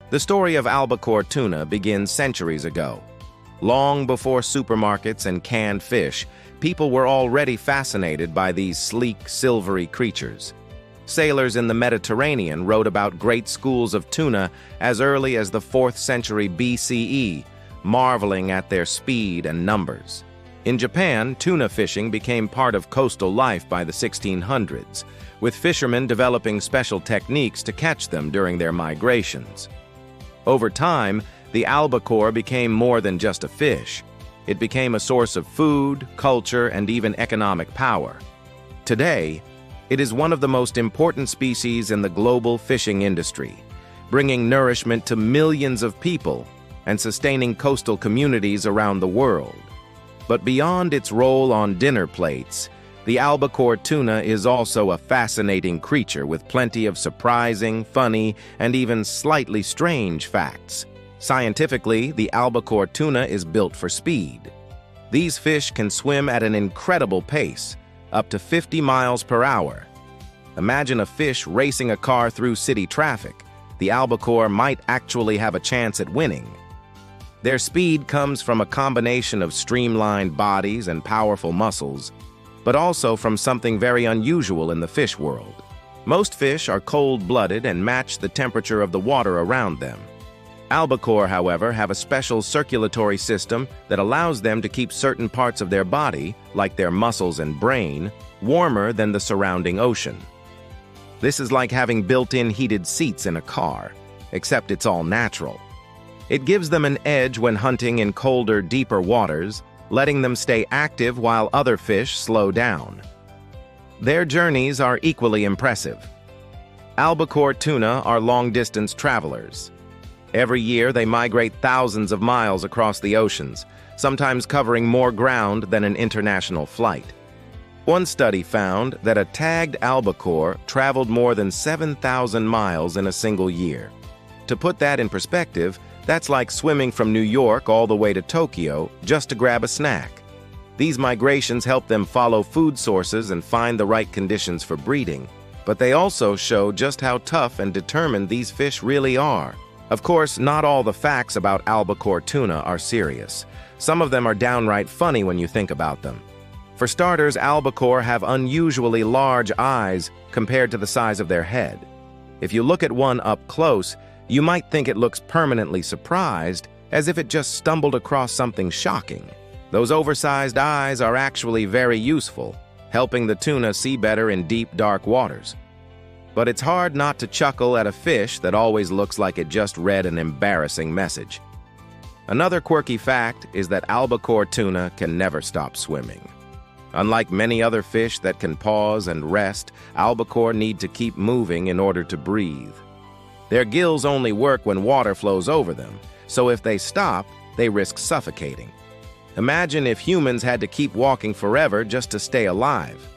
The story of albacore tuna begins centuries ago. Long before supermarkets and canned fish, people were already fascinated by these sleek, silvery creatures. Sailors in the Mediterranean wrote about great schools of tuna as early as the 4th century BCE, marveling at their speed and numbers. In Japan, tuna fishing became part of coastal life by the 1600s, with fishermen developing special techniques to catch them during their migrations. Over time, the albacore became more than just a fish. It became a source of food, culture, and even economic power. Today, it is one of the most important species in the global fishing industry, bringing nourishment to millions of people and sustaining coastal communities around the world. But beyond its role on dinner plates, the albacore tuna is also a fascinating creature with plenty of surprising, funny, and even slightly strange facts. Scientifically, the albacore tuna is built for speed. These fish can swim at an incredible pace, up to 50 miles per hour. Imagine a fish racing a car through city traffic. The albacore might actually have a chance at winning. Their speed comes from a combination of streamlined bodies and powerful muscles, but also from something very unusual in the fish world. Most fish are cold-blooded and match the temperature of the water around them. Albacore, however, have a special circulatory system that allows them to keep certain parts of their body, like their muscles and brain, warmer than the surrounding ocean. This is like having built-in heated seats in a car, except it's all natural. It gives them an edge when hunting in colder, deeper waters, letting them stay active while other fish slow down. Their journeys are equally impressive. Albacore tuna are long-distance travelers. Every year, they migrate thousands of miles across the oceans, sometimes covering more ground than an international flight. One study found that a tagged albacore traveled more than 7,000 miles in a single year. To put that in perspective, that's like swimming from New York all the way to Tokyo just to grab a snack. These migrations help them follow food sources and find the right conditions for breeding, but they also show just how tough and determined these fish really are. Of course, not all the facts about albacore tuna are serious. Some of them are downright funny when you think about them. For starters, albacore have unusually large eyes compared to the size of their head. If you look at one up close, you might think it looks permanently surprised, as if it just stumbled across something shocking. Those oversized eyes are actually very useful, helping the tuna see better in deep, dark waters. But it's hard not to chuckle at a fish that always looks like it just read an embarrassing message. Another quirky fact is that albacore tuna can never stop swimming. Unlike many other fish that can pause and rest, albacore need to keep moving in order to breathe. Their gills only work when water flows over them, so if they stop, they risk suffocating. Imagine if humans had to keep walking forever just to stay alive.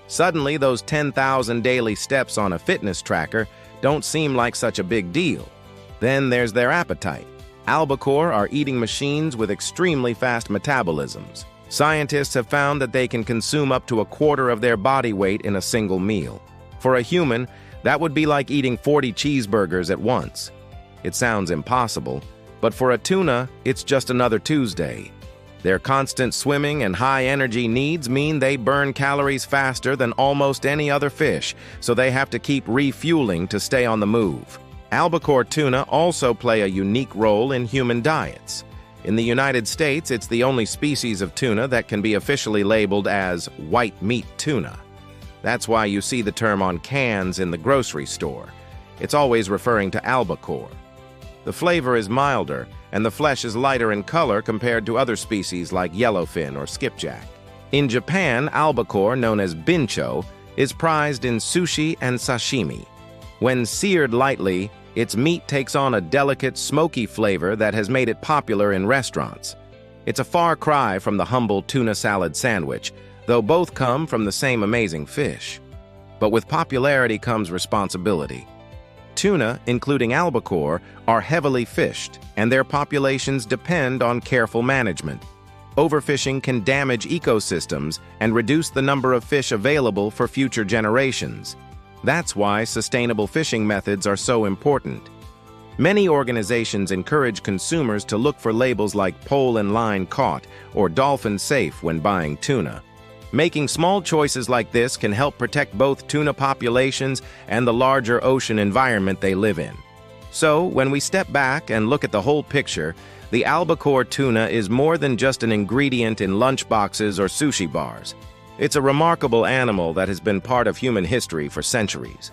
Suddenly, those 10,000 daily steps on a fitness tracker don't seem like such a big deal. Then there's their appetite. Albacore are eating machines with extremely fast metabolisms. Scientists have found that they can consume up to a quarter of their body weight in a single meal. For a human, that would be like eating 40 cheeseburgers at once. It sounds impossible, but for a tuna, it's just another Tuesday. Their constant swimming and high energy needs mean they burn calories faster than almost any other fish, so they have to keep refueling to stay on the move. Albacore tuna also play a unique role in human diets. In the United States, it's the only species of tuna that can be officially labeled as white meat tuna. That's why you see the term on cans in the grocery store. It's always referring to albacore. The flavor is milder, and the flesh is lighter in color compared to other species like yellowfin or skipjack. In Japan, albacore, known as bincho, is prized in sushi and sashimi. When seared lightly, its meat takes on a delicate, smoky flavor that has made it popular in restaurants. It's a far cry from the humble tuna salad sandwich, though both come from the same amazing fish. But with popularity comes responsibility. Tuna, including albacore, are heavily fished, and their populations depend on careful management. Overfishing can damage ecosystems and reduce the number of fish available for future generations. That's why sustainable fishing methods are so important. Many organizations encourage consumers to look for labels like pole and line caught or dolphin safe when buying tuna. Making small choices like this can help protect both tuna populations and the larger ocean environment they live in. So, when we step back and look at the whole picture, the albacore tuna is more than just an ingredient in lunchboxes or sushi bars. It's a remarkable animal that has been part of human history for centuries.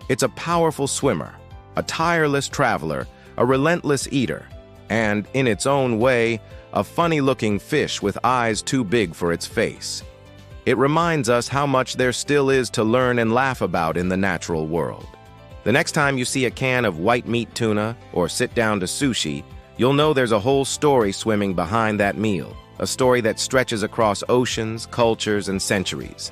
It's a powerful swimmer, a tireless traveler, a relentless eater, and, in its own way, a funny-looking fish with eyes too big for its face. It reminds us how much there still is to learn and laugh about in the natural world. The next time you see a can of white meat tuna or sit down to sushi, you'll know there's a whole story swimming behind that meal, a story that stretches across oceans, cultures, and centuries.